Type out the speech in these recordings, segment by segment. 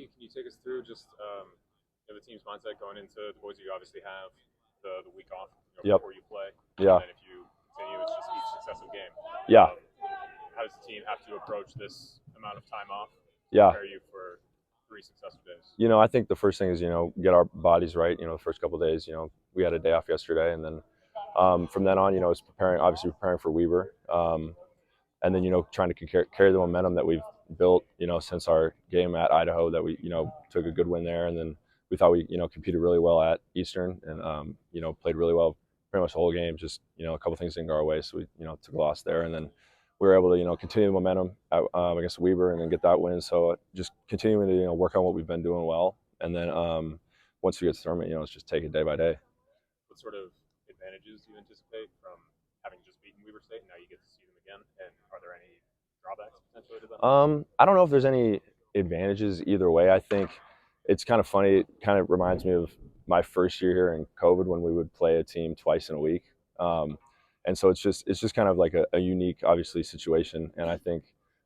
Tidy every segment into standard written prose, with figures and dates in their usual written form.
Can you take us through just the team's mindset going into the Boise? You obviously have the week off Yep. before you play. Yeah. And then if you continue, it's just each successive game. Yeah. How does the team have to approach this amount of time off to Yeah. prepare you for 3 successive days? I think the first thing is, get our bodies right. The first couple of days, we had a day off yesterday, and then from then on, it's obviously preparing for Weber, and then trying to carry the momentum that we've built, since our game at Idaho, that we took a good win there, and then we thought we competed really well at Eastern, and played really well pretty much the whole game. Just a couple things didn't go our way, so we took a loss there, and then we were able to continue the momentum against Weber and then get that win. So just continuing to work on what we've been doing well, and then once we get to the tournament, let's just take it day by day. What sort of advantages do you anticipate from having just beaten Weber State, and now you get to see them again? And are there any drawbacks potentially to them? I don't know if there's any advantages either way. I think it's kind of funny. It kind of reminds me of my first year here in COVID when we would play a team twice in a week. And so it's just kind of like a unique, obviously, situation. And I think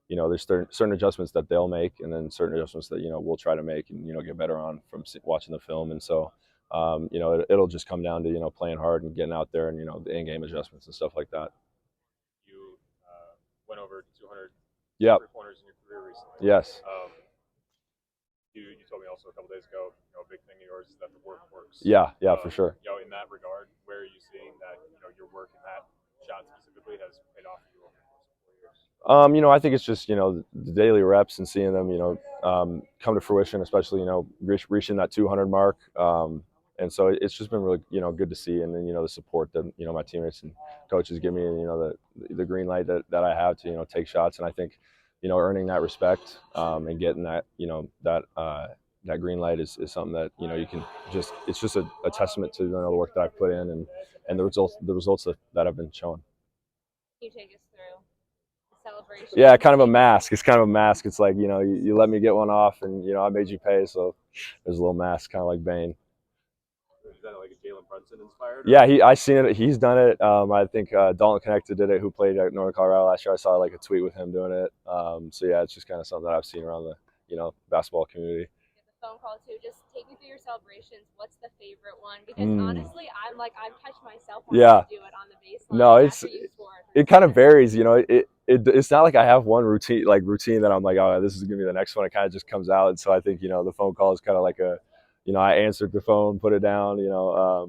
there's certain adjustments that they'll make, and then certain adjustments that we'll try to make and get better on from watching the film. And so it'll just come down to playing hard and getting out there, and the in-game adjustments and stuff like that. You went over 200 Yep. three-pointers in your career recently. Yes. You told me also a couple days ago, a big thing of yours is that the work works. Yeah, for sure. In that regard, where are you seeing that your work in that shot specifically has paid off for you over the course of 4 years? I think it's just the daily reps and seeing them come to fruition, especially reaching that 200 mark. And so it's just been really good to see, and then the support that my teammates and coaches give me, and the green light that I have to take shots, and I think earning that respect and getting that that green light is something that you can just, it's just a testament to the work that I've put in, and the results that have been shown. Can you take us through the celebration? Yeah, kind of a mask. It's kind of a mask. It's like you let me get one off, and I made you pay, so there's a little mask, kind of like Bane. Is that like a Jalen Brunson inspired? Yeah, I seen it. He's done it. I think Dalton Connected did it, who played at Northern Colorado last year. I saw like a tweet with him doing it. So yeah, it's just kind of something that I've seen around the basketball community. The phone call too. Just take me through your celebrations. What's the favorite one? Because honestly, I've touched myself when I do it on the baseline. No, it kind of varies. It's not like I have one routine that I'm like, oh, this is gonna be the next one. It kind of just comes out. And so I think the phone call is kind of like a I answered the phone, put it down,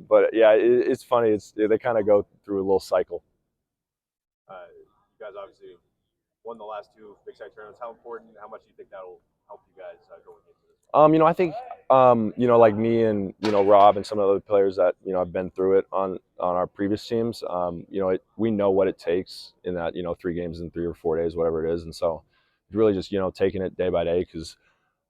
but yeah, it's funny. They kind of go through a little cycle. You guys obviously won the last 2 Big Sky tournaments. How important, how much do you think that'll help you guys going into this? I think, like me and, Rob and some of the other players that, have been through it on our previous teams, we know what it takes in that, 3 games in 3 or 4 days, whatever it is. And so it's really just, taking it day by day, because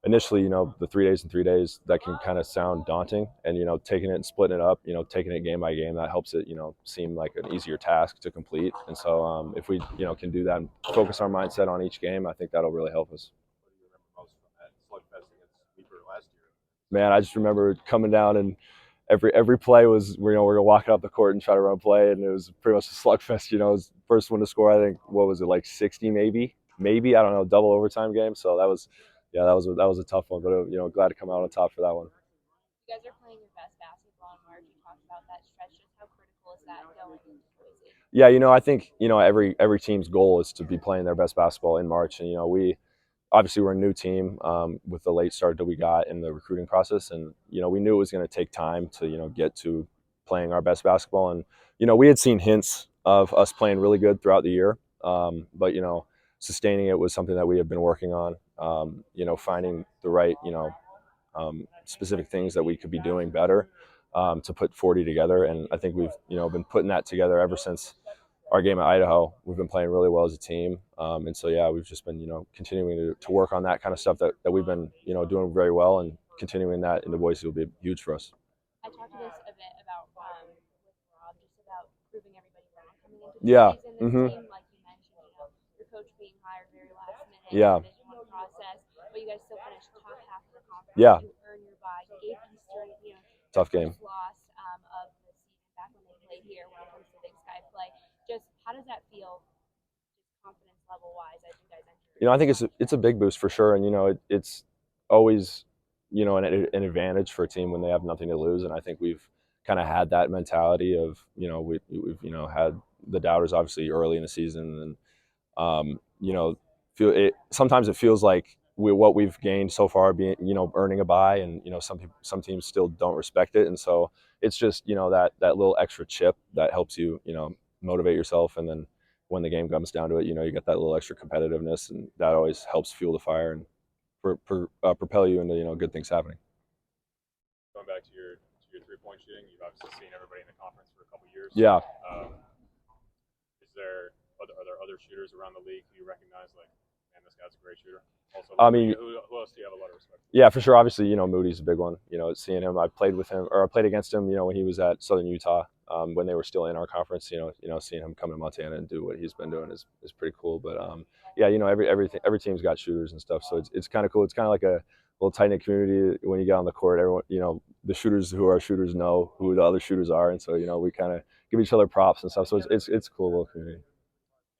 initially, the 3 days and 3 days, that can kind of sound daunting, and, taking it and splitting it up, taking it game by game, that helps it, seem like an easier task to complete. And so if we, can do that and focus our mindset on each game, I think that'll really help us. What do you remember most from that slugfest against Weber last year? Man, I just remember coming down, and every play was, we're gonna walk up the court and try to run play, and it was pretty much a slugfest. It was the first one to score. I think, what was it, like 60 maybe I don't know, double overtime game. So that was a tough one, but glad to come out on top for that one. You guys are playing your best basketball in March. You talked about that stretch. Just how critical is that going into Boise? Yeah, I think every team's goal is to be playing their best basketball in March, and we obviously we're a new team with the late start that we got in the recruiting process, and we knew it was going to take time to get to playing our best basketball, and we had seen hints of us playing really good throughout the year, but sustaining it was something that we had been working on. Finding the right specific things that we could be doing better to put 40 together, and I think we've been putting that together ever since our game at Idaho. We've been playing really well as a team, and so yeah, we've just been continuing to work on that kind of stuff that we've been doing very well, and continuing that into Boise will be huge for us. I talked to this a bit about with Rob, just about proving everybody wrong coming into the season. This team, like you mentioned, your coach being hired very last minute. Yeah. Division I process, but you guys still finished top half of the conference. Yeah. You earn your bye. You gave Eastern, tough game. Loss of the season back when they played here when it comes to Big Sky play. Just how does that feel, just confidence level wise, as you guys enter? I think it's a big boost for sure, and it's always, an advantage for a team when they have nothing to lose, and I think we've kind of had that mentality of, we've had the doubters obviously early in the season, and sometimes it feels like what we've gained so far being, earning a bye, and some teams still don't respect it, and so it's just, that little extra chip that helps you, motivate yourself, and then when the game comes down to it, you get that little extra competitiveness, and that always helps fuel the fire and propel you into, good things happening. Going back to your 3-point shooting, you've obviously seen everybody in the conference for a couple years. Yeah. Are there other shooters around the league who you recognize, like, man, this guy's a great shooter? Also, I mean, who else do you have a lot of respect for? Yeah, for sure. Obviously, Moody's a big one. Seeing him, I played against him, when he was at Southern Utah, when they were still in our conference. Seeing him come to Montana and do what he's been doing is pretty cool. But yeah, every team's got shooters and stuff, so it's kind of cool. It's kind of like a little tight knit community when you get on the court. Everyone, the shooters who are shooters know who the other shooters are, and so we kind of give each other props and stuff. So it's a cool little community.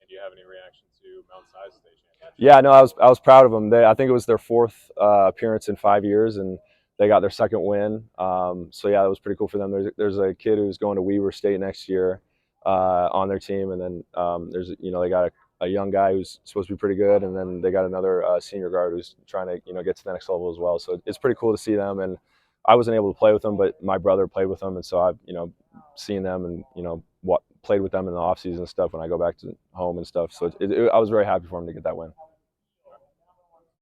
And do you have any reaction to Mount Si's state championship? Yeah, no, I was proud of them. I think it was their 4th appearance in 5 years, and they got their 2nd win. So yeah, that was pretty cool for them. There's a kid who's going to Weber State next year on their team, and then there's they got a young guy who's supposed to be pretty good, and then they got another senior guard who's trying to get to the next level as well. So it's pretty cool to see them, and I wasn't able to play with them, but my brother played with them, and so I've seen them, and played with them in the off season and stuff when I go back to home and stuff. So I was very happy for him to get that win.